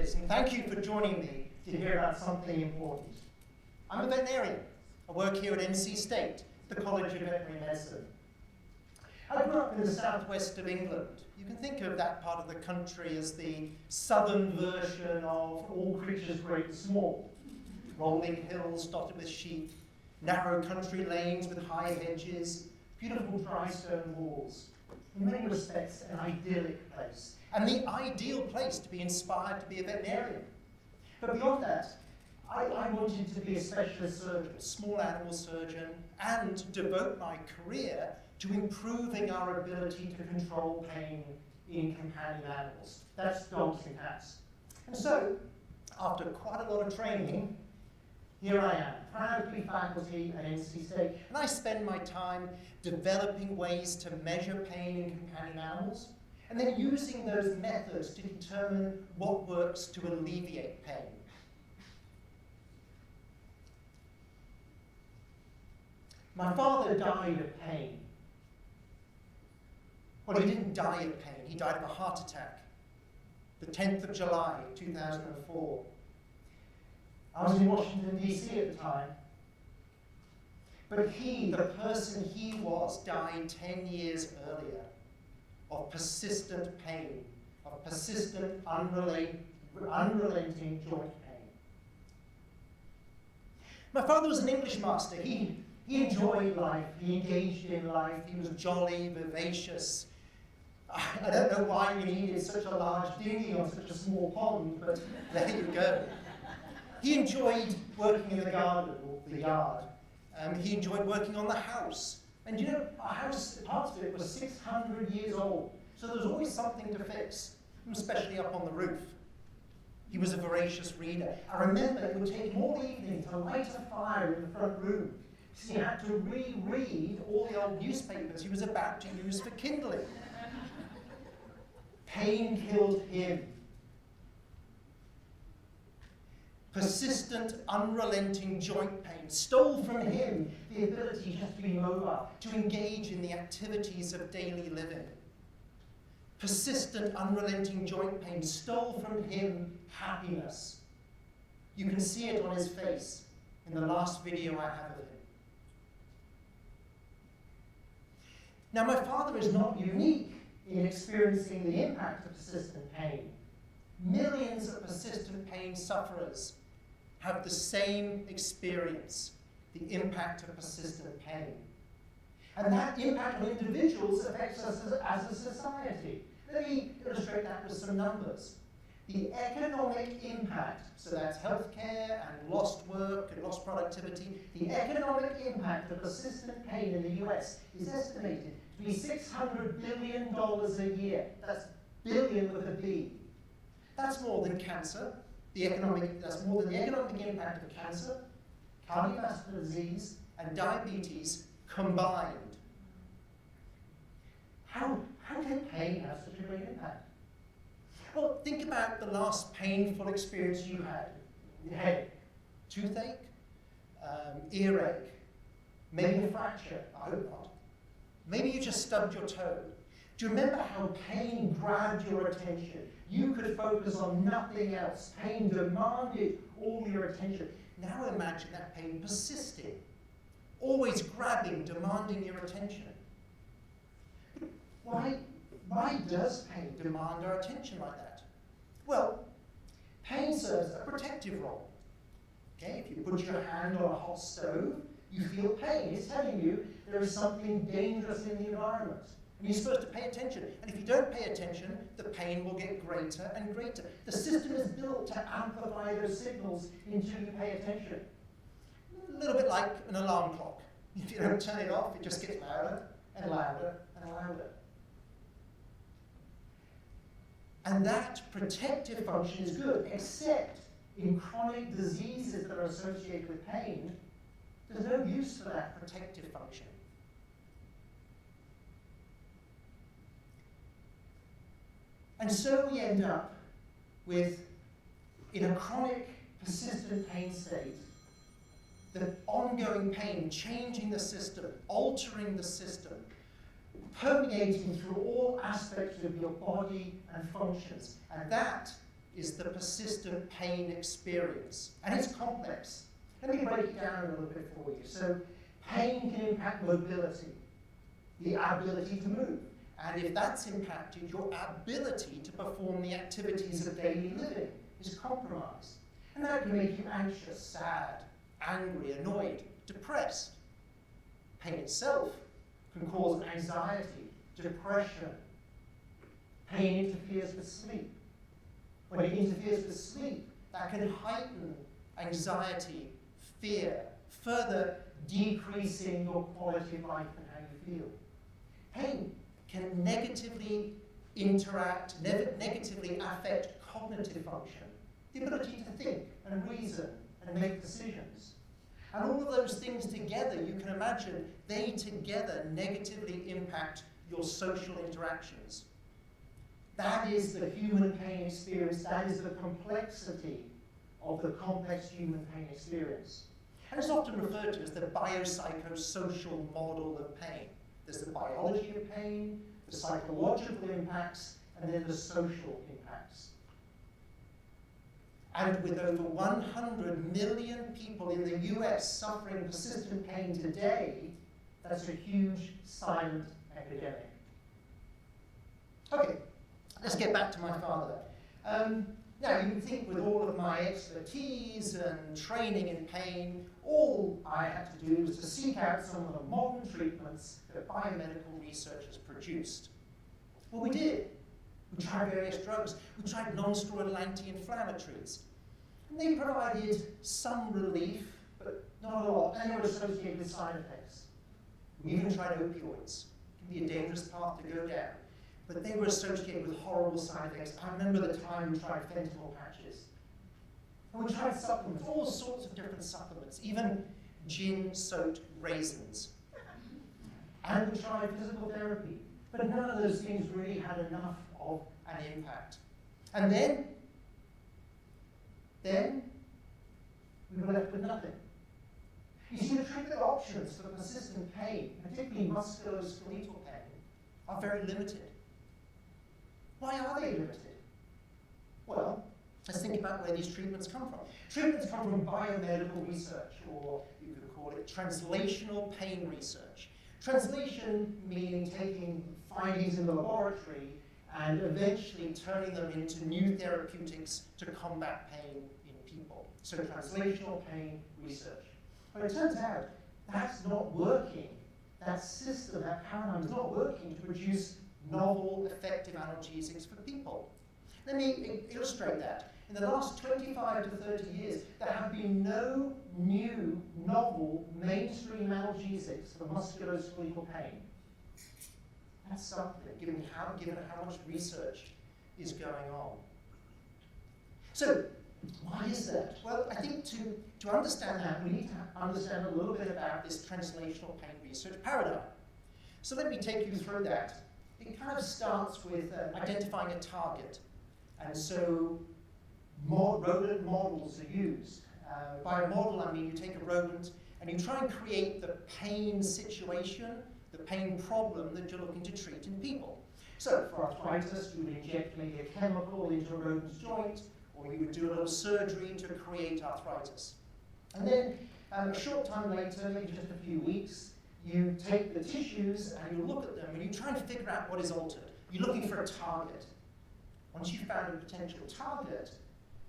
Lascelles, and thank you for joining me to hear about something important. I'm a veterinarian. I work here at NC State, the College of Veterinary Medicine. I grew up in the southwest of England. You can think of that part of the country as the southern version of All Creatures Great and Small. Rolling hills dotted with sheep, narrow country lanes with high hedges, beautiful dry stone walls. In many respects, an idyllic place, and the ideal place to be inspired to be a veterinarian. But beyond that, I wanted to be a specialist surgeon, small animal surgeon, and devote my career to improving our ability to control pain in companion animals. That's dogs and cats. And so, after quite a lot of training, here I am, proud to be faculty at NC State, and I spend my time developing ways to measure pain in companion animals, and then using those methods to determine what works to alleviate pain. My father died of pain. Well, he didn't die of pain, he died of a heart attack, the 10th of July, 2004. I was in Washington, D.C. at the time. But he, the person he was, died 10 years earlier of persistent pain, of persistent, unrelenting joint pain. My father was an English master. He enjoyed life. He engaged in life. He was jolly, vivacious. I don't know why we needed such a large dinghy on such a small pond, but there you go. He enjoyed working in the garden or the yard. He enjoyed working on the house. And you know, our house, parts of it was 600 years old. So there was always something to fix, especially up on the roof. He was a voracious reader. I remember it would take him all evening to light a fire in the front room, because he had to reread all the old newspapers he was about to use for kindling. Pain killed him. Persistent, unrelenting joint pain stole from him the ability just to be mobile, to engage in the activities of daily living. Persistent, unrelenting joint pain stole from him happiness. You can see it on his face in the last video I have of him. Now, my father is not unique in experiencing the impact of persistent pain. Millions of persistent pain sufferers have the same experience, the impact of persistent pain. And that impact on individuals affects us as a society. Let me illustrate that with some numbers. The economic impact, so that's healthcare and lost work and lost productivity, the economic impact of persistent pain in the US is estimated to be $600 billion a year. That's billion with a B. That's more than cancer. That's more than the economic impact of cancer, cardiovascular disease, and diabetes combined. How can pain have such a great impact? Well, think about the last painful experience you had. Headache, toothache, earache, maybe a fracture, I hope not. Maybe you just stubbed your toe. Do you remember how pain grabbed your attention? You could focus on nothing else. Pain demanded all your attention. Now imagine that pain persisting, always grabbing, demanding your attention. Why does pain demand our attention like that? Well, pain serves a protective role. Okay, if you put your hand on a hot stove, you feel pain. It's telling you there is something dangerous in the environment. And you're supposed to pay attention. And if you don't pay attention, the pain will get greater and greater. The system is built to amplify those signals until you pay attention. A little bit like an alarm clock. If you don't turn it off, it just gets louder and louder and louder. And that protective function is good, except in chronic diseases that are associated with pain, there's no use for that protective function. And so we end up with, in a chronic, persistent pain state, the ongoing pain changing the system, altering the system, permeating through all aspects of your body and functions. And that is the persistent pain experience, and it's complex. Let me break it down a little bit for you. So pain can impact mobility, the ability to move. And if that's impacted, your ability to perform the activities of daily living is compromised. And that can make you anxious, sad, angry, annoyed, depressed. Pain itself can cause anxiety, depression. Pain interferes with sleep. When it interferes with sleep, that can heighten anxiety, fear, further decreasing your quality of life and how you feel. Pain can negatively negatively affect cognitive function, the ability to think and reason and make decisions. And all of those things together, you can imagine, they together negatively impact your social interactions. That is the human pain experience. That is the complexity of the complex human pain experience. And it's often referred to as the biopsychosocial model of pain. There's the biology of pain, the psychological impacts, and then the social impacts. And with over 100 million people in the US suffering persistent pain today, that's a huge silent epidemic. Okay, let's get back to my father. Now, you can think with all of my expertise and training in pain, all I had to do was to seek out some of the modern treatments that biomedical research has produced. Well, we did. We tried various drugs. We tried non-steroidal anti-inflammatories. And they provided some relief, but not a lot, and they were associated with side effects. We even tried opioids. It can be a dangerous path to go down. But they were associated with horrible side effects. I remember the time we tried fentanyl patches. And we tried supplements, all sorts of different supplements, even gin-soaked raisins. And we tried physical therapy. But none of those things really had enough of an impact. And then we were left with nothing. You see, the treatment options for persistent pain, particularly musculoskeletal pain, are very limited. Why are they limited? Well, let's think about where these treatments come from. Treatments come from biomedical research, or you could call it translational pain research. Translation meaning taking findings in the laboratory and eventually turning them into new therapeutics to combat pain in people. So translational pain research. But it turns out that's not working. That system, that paradigm is not working to produce novel, effective analgesics for people. Let me illustrate that. In the last 25 to 30 years, there have been no new, novel, mainstream analgesics for musculoskeletal pain. That's something, given how much research is going on. So, why is that? Well, I think to understand that, we need to understand a little bit about this translational pain research paradigm. So let me take you through that. It kind of starts with identifying a target. And so rodent models are used. By a model, I mean you take a rodent and you try and create the pain situation, the pain problem that you're looking to treat in people. So for arthritis, you would inject maybe a chemical into a rodent's joint, or you would do a little surgery to create arthritis. And then a short time later, maybe just a few weeks, you take the tissues and you look at them and you try and figure out what is altered. You're looking for a target. Once you've found a potential target,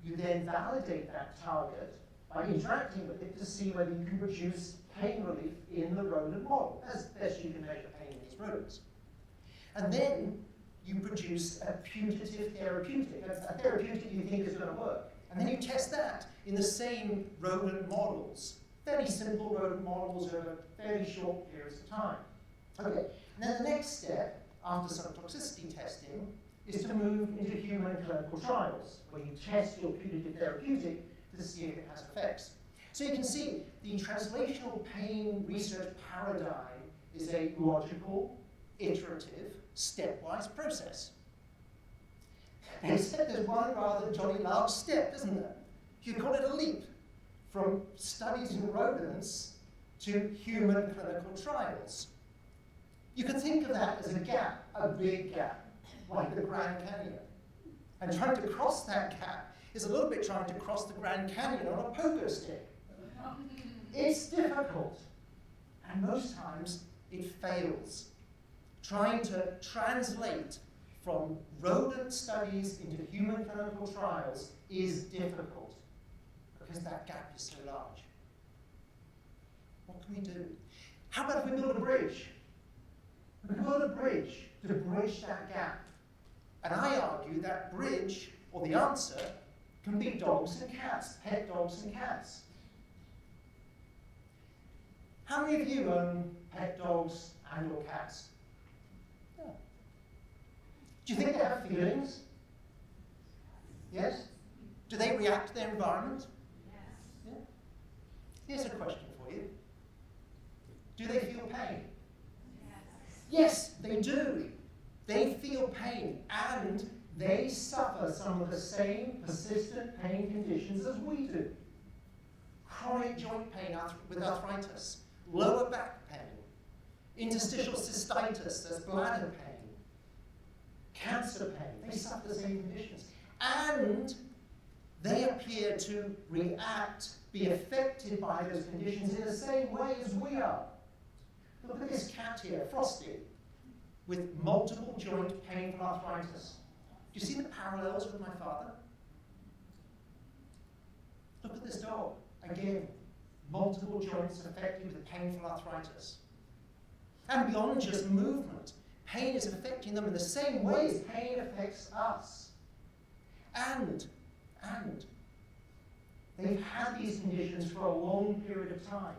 you then validate that target by interacting with it to see whether you can produce pain relief in the rodent model, as best you can measure pain in these rodents. And then you produce a putative therapeutic, a therapeutic you think is going to work. And then you test that in the same rodent models. Fairly simple rodent models over fairly short periods of time. Okay, and then the next step, after some toxicity testing, is to move into human clinical trials, where you test your putative therapeutic to see if it has effects. So you can see the translational pain research paradigm is a logical, iterative, stepwise process. Except there's one rather jolly large step, isn't there? You call it a leap from studies in rodents to human clinical trials. You could think of that as a gap, a big gap, like the Grand Canyon. And trying to cross that gap is a little bit trying to cross the Grand Canyon on a pogo stick. It's difficult, and most times it fails. Trying to translate from rodent studies into human clinical trials is difficult because that gap is so large. What can we do? How about if we build a bridge? We build a bridge to bridge that gap. And I argue that bridge, or the answer, can be dogs and cats, pet dogs and cats. How many of you own pet dogs and or cats? Yeah. Do you think they have feelings? Yes? Do they react to their environment? Yes. Yeah. Here's a question for you. Do they feel pain? Yes, they do. They feel pain, and they suffer some of the same persistent pain conditions as we do. Chronic joint pain with arthritis, lower back pain, interstitial cystitis, that's bladder pain, cancer pain, they suffer the same conditions. And they appear to react, be affected by those conditions in the same way as we are. Look at this cat here, Frosty, with multiple joint painful arthritis. Do you see the parallels with my father? Look at this dog, again, multiple joints affected with painful arthritis. And beyond just movement, pain is affecting them in the same way as pain affects us. And they've had these conditions for a long period of time.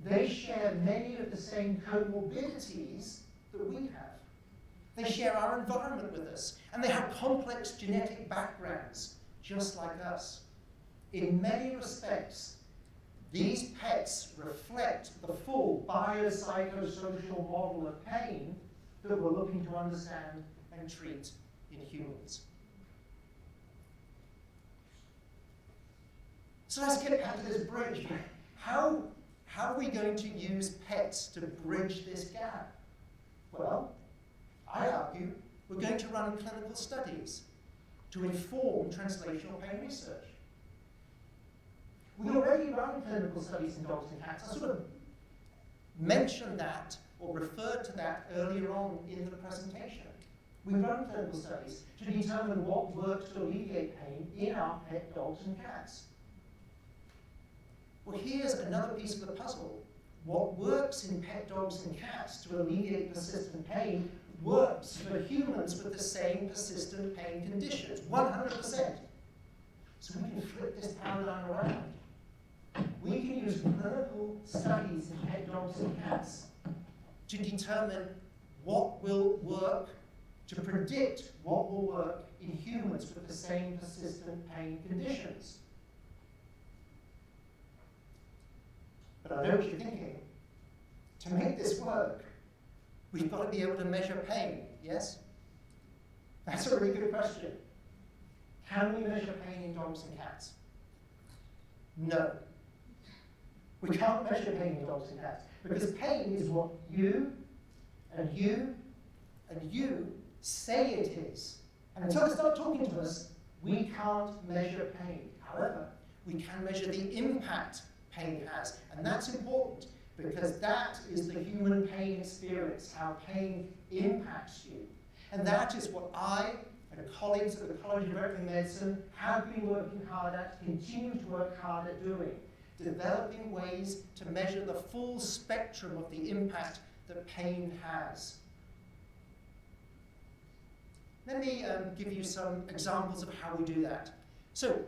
They share many of the same comorbidities that we have. They share our environment with us, and they have complex genetic backgrounds, just like us. In many respects, these pets reflect the full biopsychosocial model of pain that we're looking to understand and treat in humans. So let's get back to this bridge. How are we going to use pets to bridge this gap? Well, I argue we're going to run clinical studies to inform translational pain research. We already run clinical studies in dogs and cats. I sort of mentioned that or referred to that earlier on in the presentation. We run clinical studies to determine what works to alleviate pain in our pet dogs and cats. Well, here's another piece of the puzzle. What works in pet dogs and cats to alleviate persistent pain works for humans with the same persistent pain conditions, 100%. So we can flip this paradigm around. We can use clinical studies in pet dogs and cats to determine what will work, to predict what will work in humans with the same persistent pain conditions. But I know what you're thinking. To make this work, we've got to be able to measure pain, yes? That's a really good question. Can we measure pain in dogs and cats? No. We can't measure pain in dogs and cats because pain is what you and you and you say it is. And until they start talking to us, we can't measure pain. However, we can measure the impact pain has. And that's important because that is the human pain experience, how pain impacts you. And that is what I and colleagues at the College of Veterinary Medicine have been working hard at, continue to work hard at doing, developing ways to measure the full spectrum of the impact that pain has. Let me give you some examples of how we do that. So,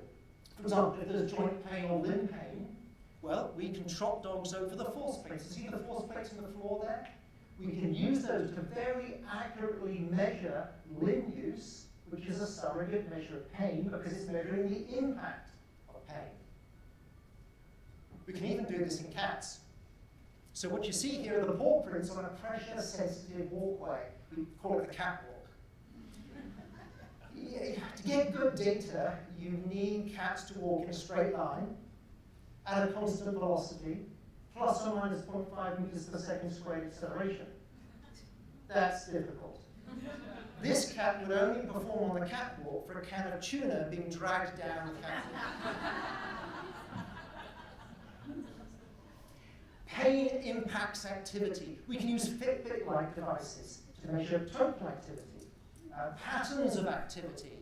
for example, if there's joint pain or limb pain, well, we can trot dogs over the force plates. See the force plates on the floor there? We can use those to very accurately measure limb use, which is a surrogate measure of pain because it's measuring the impact of pain. We can even do this in cats. So what you see here are the paw prints on a pressure-sensitive walkway. We call it the catwalk. To get good data, you need cats to walk in a straight line at a constant velocity, plus or minus 0.5 meters per second squared acceleration. That's difficult. This cat would only perform on the catwalk for a can of tuna being dragged down the catwalk. Pain impacts activity. We can use Fitbit-like devices to measure total activity, patterns of activity.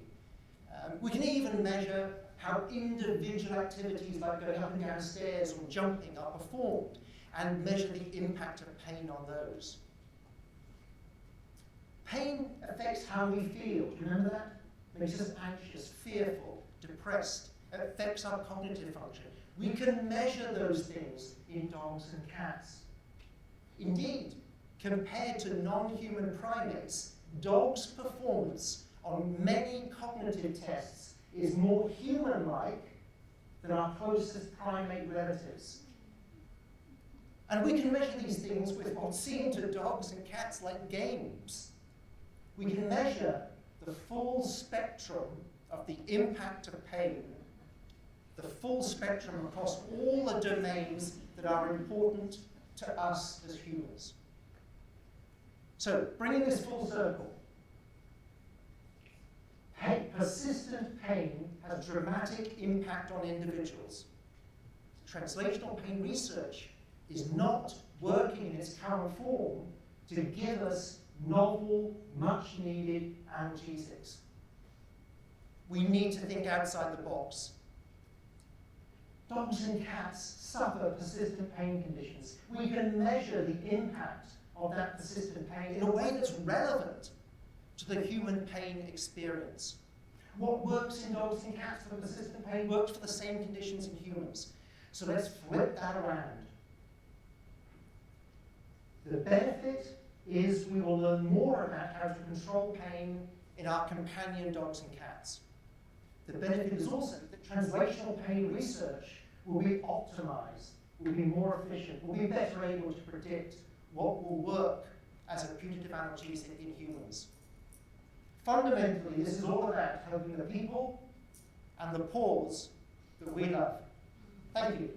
We can even measure how individual activities like going up and down stairs or jumping are performed, and measure the impact of pain on those. Pain affects how we feel. Do you remember that? It makes us anxious, fearful, depressed. It affects our cognitive function. We can measure those things in dogs and cats. Indeed, compared to non-human primates, dogs' performance on many cognitive tests is more human-like than our closest primate relatives. And we can measure these things with what seem to dogs and cats like games. We can measure the full spectrum of the impact of pain, the full spectrum across all the domains that are important to us as humans. So, bringing this full circle, persistent pain has dramatic impact on individuals. Translational pain research is not working in its current form to give us novel, much-needed analgesics. We need to think outside the box. Dogs and cats suffer persistent pain conditions. We can measure the impact of that persistent pain in a way that's relevant to the human pain experience. What works in dogs and cats for persistent pain works for the same conditions in humans. So let's flip that around. The benefit is we will learn more about how to control pain in our companion dogs and cats. The benefit is also that translational pain research will be optimized, will be more efficient, will be better able to predict what will work as a putative analgesic in humans. Fundamentally, this is all about helping the people and the paws that we love. Thank you.